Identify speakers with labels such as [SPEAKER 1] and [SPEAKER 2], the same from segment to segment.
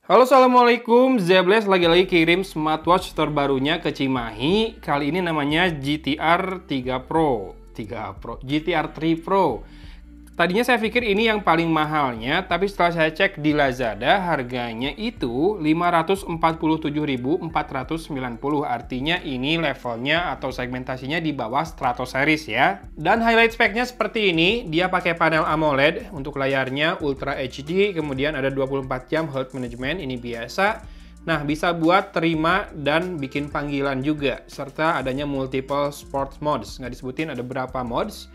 [SPEAKER 1] Halo, assalamualaikum. Zebles lagi-lagi kirim smartwatch terbarunya ke Cimahi. Kali ini namanya GTR 3 Pro. GTR 3 Pro. Tadinya saya pikir ini yang paling mahalnya, tapi setelah saya cek di Lazada, harganya itu 547.490. Artinya ini levelnya atau segmentasinya di bawah Strato Series ya. Dan highlight speknya seperti ini, dia pakai panel AMOLED untuk layarnya Ultra HD, kemudian ada 24 jam health management, ini biasa. Nah, bisa buat terima dan bikin panggilan juga, serta adanya multiple sports modes. Nggak disebutin ada berapa modes.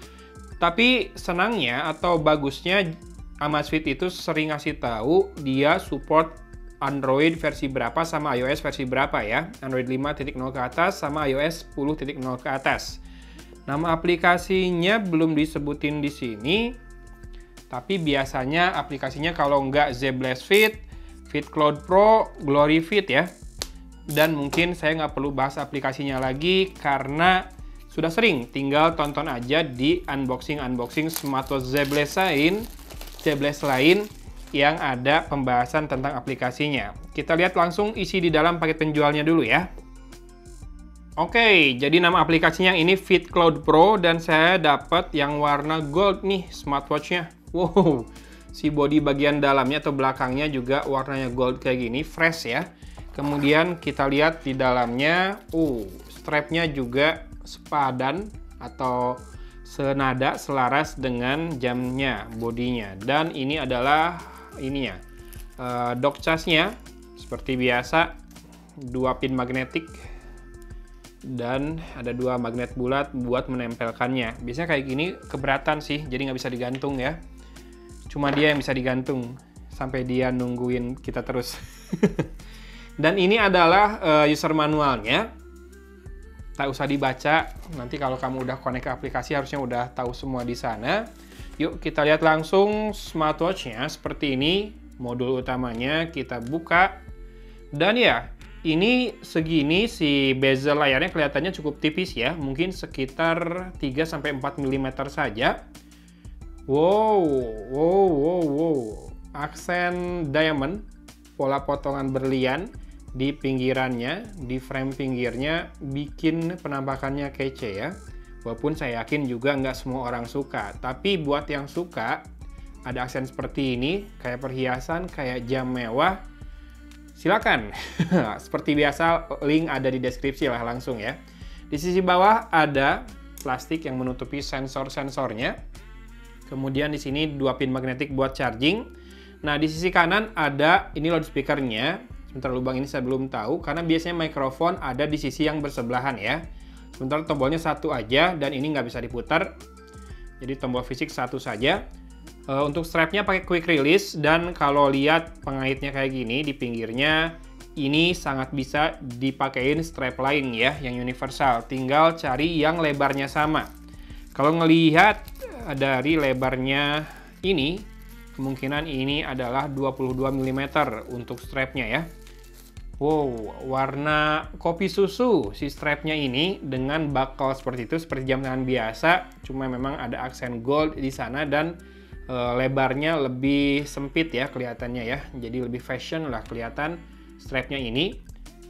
[SPEAKER 1] Tapi senangnya atau bagusnya Amazfit itu sering ngasih tahu dia support Android versi berapa sama iOS versi berapa ya. Android 5.0 ke atas sama iOS 10.0 ke atas. Nama aplikasinya belum disebutin di sini. Tapi biasanya aplikasinya kalau nggak Zebles Fit, Fit Cloud Pro, Glory Fit ya. Dan mungkin saya nggak perlu bahas aplikasinya lagi karena sudah sering, tinggal tonton aja di unboxing smartwatch Zebles lain yang ada pembahasan tentang aplikasinya. Kita lihat langsung isi di dalam paket penjualnya dulu ya. Oke, jadi nama aplikasinya ini Fit Cloud Pro dan saya dapat yang warna gold nih smartwatchnya. Wow, si bodi bagian dalamnya atau belakangnya juga warnanya gold kayak gini, fresh ya. Kemudian kita lihat di dalamnya, strapnya juga sepadan atau senada selaras dengan jamnya, bodinya. Dan ini adalah ininya, dock charge-nya seperti biasa, 2 pin magnetik dan ada 2 magnet bulat buat menempelkannya. Biasanya kayak gini keberatan sih, jadi nggak bisa digantung ya. Cuma dia yang bisa digantung sampai dia nungguin kita terus. Dan ini adalah user manualnya. Tak usah dibaca, nanti kalau kamu udah connect ke aplikasi harusnya udah tahu semua di sana. Yuk kita lihat langsung smartwatch-nya seperti ini. Modul utamanya kita buka. Dan ya, ini segini si bezel layarnya kelihatannya cukup tipis ya. Mungkin sekitar 3-4 mm saja. Wow. Aksen diamond, pola potongan berlian di pinggirannya, di frame pinggirnya bikin penampakannya kece ya. Walaupun saya yakin juga nggak semua orang suka. Tapi buat yang suka, ada aksen seperti ini, kayak perhiasan, kayak jam mewah, silakan. Seperti biasa, link ada di deskripsi lah langsung ya. Di sisi bawah ada plastik yang menutupi sensor-sensornya. Kemudian di sini 2 pin magnetik buat charging. Nah, di sisi kanan ada ini loudspeaker-nya. Sebentar lubang ini saya belum tahu, karena biasanya mikrofon ada di sisi yang bersebelahan ya. Sebentar tombolnya satu aja, dan ini nggak bisa diputar. Jadi tombol fisik satu saja. Untuk strapnya pakai quick release, dan kalau lihat pengaitnya kayak gini di pinggirnya, ini sangat bisa dipakein strap lain ya, yang universal. Tinggal cari yang lebarnya sama. Kalau ngelihat dari lebarnya ini, kemungkinan ini adalah 22 mm untuk strapnya ya. Wow, warna kopi susu si strapnya ini dengan buckle seperti itu, seperti jam tangan biasa, cuma memang ada aksen gold di sana dan lebarnya lebih sempit ya kelihatannya ya. Jadi lebih fashion lah kelihatan strapnya ini.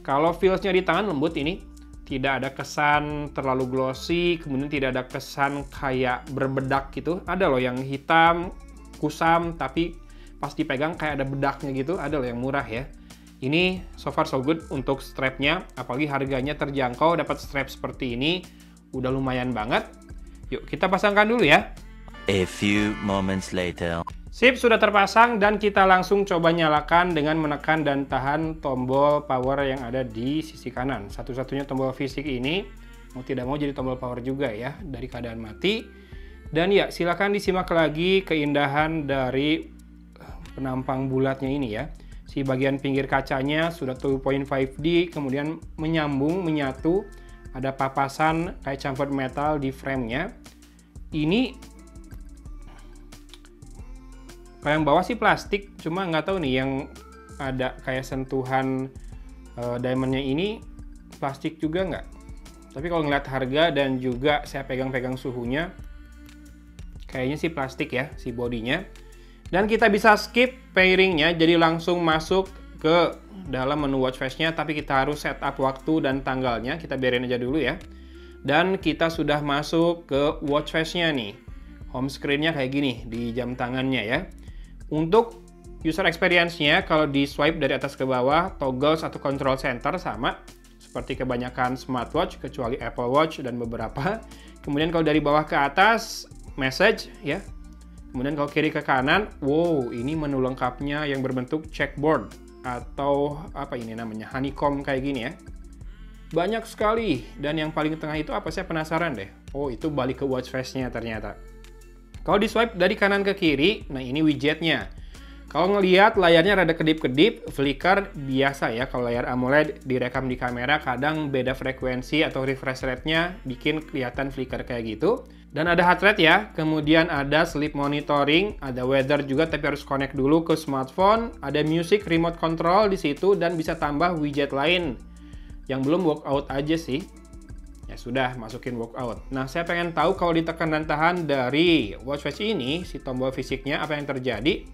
[SPEAKER 1] Kalau feels-nya di tangan lembut ini, tidak ada kesan terlalu glossy, kemudian tidak ada kesan kayak berbedak gitu. Ada loh yang hitam, kusam, tapi pas dipegang kayak ada bedaknya gitu, ada loh yang murah ya. Ini so far so good untuk strapnya, apalagi harganya terjangkau, dapat strap seperti ini, udah lumayan banget. Yuk kita pasangkan dulu ya.
[SPEAKER 2] A few moments later.
[SPEAKER 1] Sip, sudah terpasang dan kita langsung coba nyalakan dengan menekan dan tahan tombol power yang ada di sisi kanan. Satu-satunya tombol fisik ini, mau tidak mau jadi tombol power juga ya, dari keadaan mati. Dan ya, silakan disimak lagi keindahan dari penampang bulatnya ini ya. Si bagian pinggir kacanya sudah 2.5D, kemudian menyatu, ada papasan kayak chamfered metal di framenya. Ini kalau yang bawah sih plastik, cuma nggak tahu nih yang ada kayak sentuhan diamondnya ini plastik juga nggak. Tapi kalau ngeliat harga dan juga saya pegang-pegang suhunya, kayaknya sih plastik ya si bodinya. Dan kita bisa skip pairingnya, jadi langsung masuk ke dalam menu watch face-nya, tapi kita harus setup waktu dan tanggalnya. Kita biarin aja dulu ya. Dan kita sudah masuk ke watch face-nya nih. Home screen-nya kayak gini di jam tangannya ya. Untuk user experience-nya, kalau di swipe dari atas ke bawah, toggles atau control center sama seperti kebanyakan smartwatch kecuali Apple Watch dan beberapa. Kemudian kalau dari bawah ke atas, message ya. Kemudian kalau kiri ke kanan, wow, ini menu lengkapnya yang berbentuk checkboard atau apa ini namanya, honeycomb kayak gini ya. Banyak sekali, dan yang paling tengah itu apa, saya penasaran deh. Oh, itu balik ke watch face-nya ternyata. Kalau di swipe dari kanan ke kiri, nah ini widgetnya. Kalau ngelihat layarnya rada kedip-kedip, flicker biasa ya. Kalau layar AMOLED direkam di kamera, kadang beda frekuensi atau refresh rate-nya bikin kelihatan flicker kayak gitu. Dan ada heart rate ya, kemudian ada sleep monitoring, ada weather juga tapi harus connect dulu ke smartphone, ada music remote control di situ, dan bisa tambah widget lain. Yang belum workout aja sih. Ya sudah, masukin workout. Nah, saya pengen tahu kalau ditekan dan tahan dari watch face ini, si tombol fisiknya, apa yang terjadi?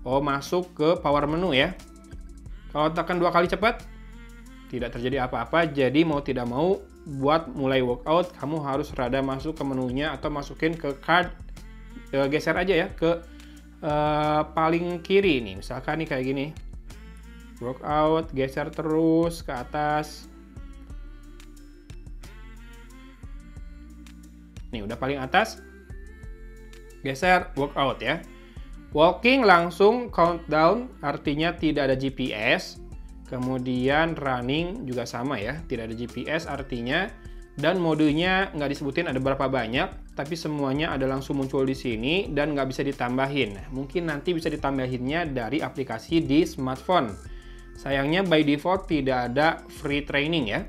[SPEAKER 1] Oh, masuk ke power menu ya. Kalau tekan 2 kali cepat, tidak terjadi apa-apa. Jadi mau tidak mau, buat mulai workout, kamu harus rada masuk ke menunya atau masukin ke card, geser aja ya ke paling kiri nih. Misalkan nih kayak gini, workout, geser terus ke atas. Nih udah paling atas, geser workout ya. Walking langsung countdown, artinya tidak ada GPS. Kemudian running juga sama ya, tidak ada GPS artinya, dan modenya nggak disebutin ada berapa banyak, tapi semuanya ada langsung muncul di sini dan nggak bisa ditambahin. Mungkin nanti bisa ditambahinnya dari aplikasi di smartphone. Sayangnya by default tidak ada free training ya.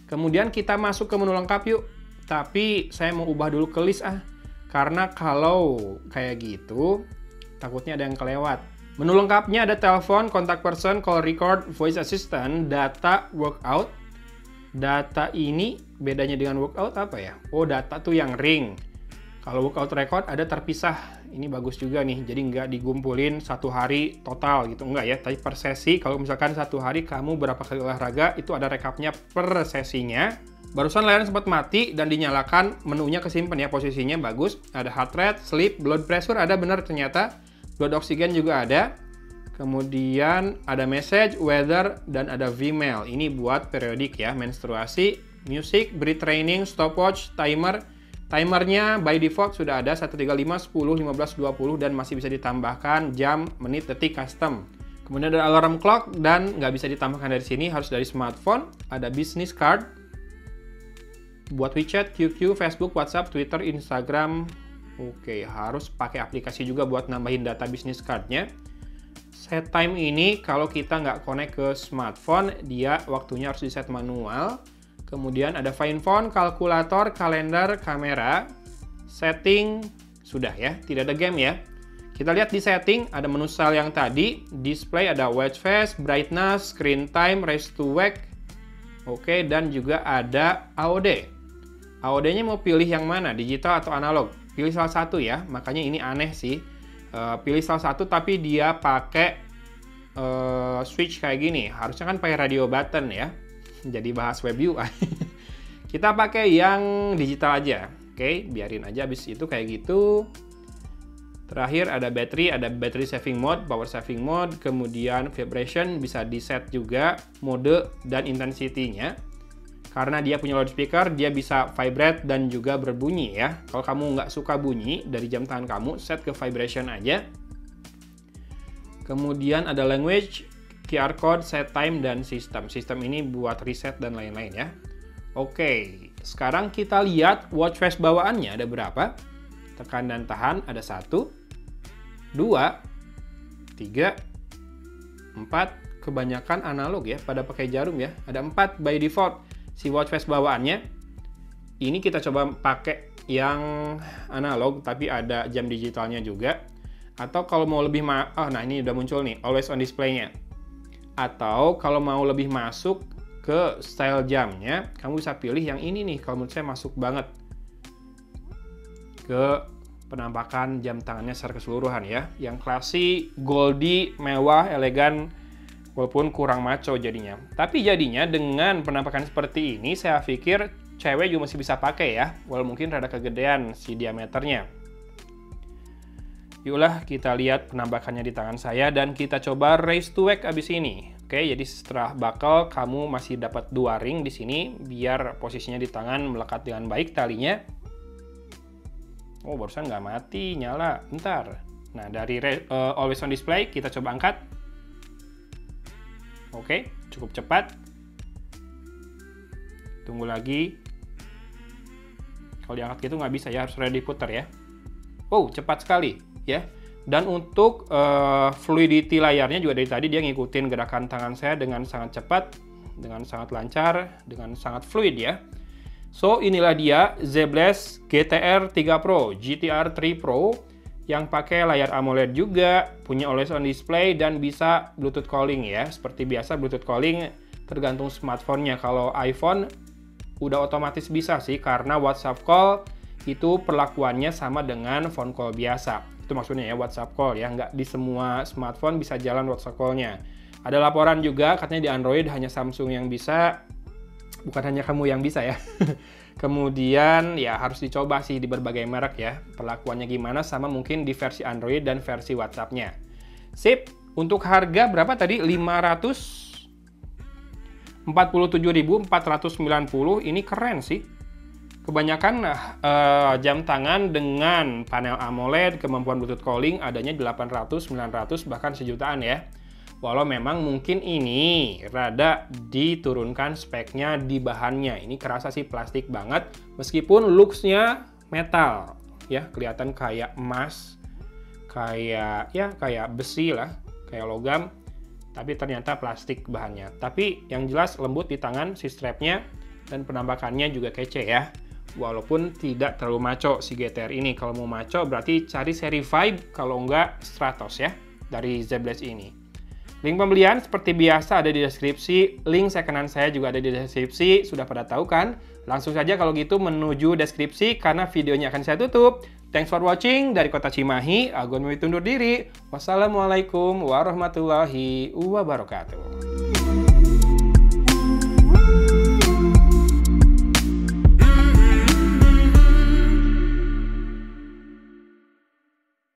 [SPEAKER 1] Kemudian kita masuk ke menu lengkap yuk, tapi saya mau ubah dulu ke list karena kalau kayak gitu takutnya ada yang kelewat. Menu lengkapnya ada telepon, kontak person, call record, voice assistant, data, workout. Data ini bedanya dengan workout apa ya? Oh, data tuh yang ring. Kalau workout record ada terpisah. Ini bagus juga nih, jadi nggak digumpulin satu hari total gitu. Enggak ya, tapi per sesi. Kalau misalkan satu hari kamu berapa kali olahraga, itu ada rekapnya per sesinya. Barusan layarnya sempat mati dan dinyalakan, menunya kesimpan ya, posisinya bagus. Ada heart rate, sleep, blood pressure ada benar ternyata. Blood oxygen juga ada. Kemudian ada message, weather, dan ada V-mail. Ini buat periodik ya, menstruasi, music, breath training, stopwatch, timer. Timernya by default sudah ada 1, 3, 5, 10, 15, 20, dan masih bisa ditambahkan jam, menit, detik, custom. Kemudian ada alarm clock, dan nggak bisa ditambahkan dari sini, harus dari smartphone. Ada business card, buat WeChat, QQ, Facebook, WhatsApp, Twitter, Instagram. Oke, harus pakai aplikasi juga buat nambahin data business card-nya. Set time ini kalau kita nggak connect ke smartphone, dia waktunya harus di set manual. Kemudian ada find phone, kalkulator, kalender, kamera, setting, sudah ya, tidak ada game ya. Kita lihat di setting, ada menu style yang tadi, display ada watch face, brightness, screen time, raise to wake, oke, dan juga ada AOD. AOD-nya mau pilih yang mana, digital atau analog? Pilih salah satu ya, makanya ini aneh sih. Pilih salah satu tapi dia pakai switch kayak gini. Harusnya kan pakai radio button ya. Jadi bahas web UI. Kita pakai yang digital aja. Oke, biarin aja habis itu kayak gitu. Terakhir ada battery saving mode, power saving mode, kemudian vibration bisa di set juga mode dan intensity-nya. Karena dia punya loudspeaker, dia bisa vibrate dan juga berbunyi ya. Kalau kamu nggak suka bunyi dari jam tangan kamu, set ke vibration aja. Kemudian ada language, QR code, set time, dan sistem. Sistem ini buat reset dan lain-lain ya. Oke, sekarang kita lihat watch face bawaannya ada berapa. Tekan dan tahan ada 1, 2, 3, 4. Kebanyakan analog ya, pada pakai jarum ya. Ada 4 by default. Si watch face bawaannya, ini kita coba pakai yang analog, tapi ada jam digitalnya juga. Atau kalau mau lebih, nah ini udah muncul nih, always on display-nya. Atau kalau mau lebih masuk ke style jamnya, kamu bisa pilih yang ini nih, kalau menurut saya masuk banget ke penampakan jam tangannya secara keseluruhan ya. Yang classy, goldy, mewah, elegan, walaupun kurang maco jadinya. Tapi jadinya dengan penampakan seperti ini, saya pikir cewek juga masih bisa pakai ya, walau mungkin rada kegedean si diameternya. Yuklah kita lihat penampakannya di tangan saya dan kita coba raise to wake abis ini. Oke, jadi setelah buckle kamu masih dapat 2 ring di sini biar posisinya di tangan melekat dengan baik talinya. Oh, barusan nggak mati, nyala. Bentar. Nah, dari always on display kita coba angkat. Oke, cukup cepat. Tunggu lagi. Kalau diangkat gitu nggak bisa ya, harus ready puter ya. Oh, cepat sekali ya. Dan untuk fluidity layarnya juga dari tadi dia ngikutin gerakan tangan saya dengan sangat cepat, dengan sangat lancar, dengan sangat fluid ya. So, inilah dia ZBLAST GTR 3 Pro, GTR 3 Pro yang pakai layar AMOLED juga, punya always on display dan bisa Bluetooth calling ya. Seperti biasa Bluetooth calling tergantung smartphone-nya. Kalau iPhone udah otomatis bisa sih karena WhatsApp call itu perlakuannya sama dengan phone call biasa. Itu maksudnya ya WhatsApp call ya, nggak di semua smartphone bisa jalan WhatsApp call-nya. Ada laporan juga katanya di Android hanya Samsung yang bisa, bukan hanya kamu yang bisa ya. Kemudian ya harus dicoba sih di berbagai merek ya, perlakuannya gimana sama mungkin di versi Android dan versi WhatsApp-nya. Sip, untuk harga berapa tadi? 547.490, ini keren sih. Kebanyakan jam tangan dengan panel AMOLED, kemampuan Bluetooth calling adanya 800, 900, bahkan sejutaan ya. Walau memang mungkin ini rada diturunkan speknya di bahannya. Ini kerasa sih plastik banget, meskipun looks-nya metal. Ya, kelihatan kayak emas, kayak besi lah, kayak logam. Tapi ternyata plastik bahannya. Tapi yang jelas lembut di tangan si strapnya dan penampakannya juga kece ya. Walaupun tidak terlalu maco si GTR ini. Kalau mau maco berarti cari seri Vibe, kalau enggak Stratos ya, dari ZBLAST ini. Link pembelian seperti biasa ada di deskripsi, link secondan saya juga ada di deskripsi, sudah pada tahu kan? Langsung saja kalau gitu menuju deskripsi karena videonya akan saya tutup. Thanks for watching, dari Kota Cimahi, Agon Mui undur diri. Wassalamualaikum warahmatullahi wabarakatuh.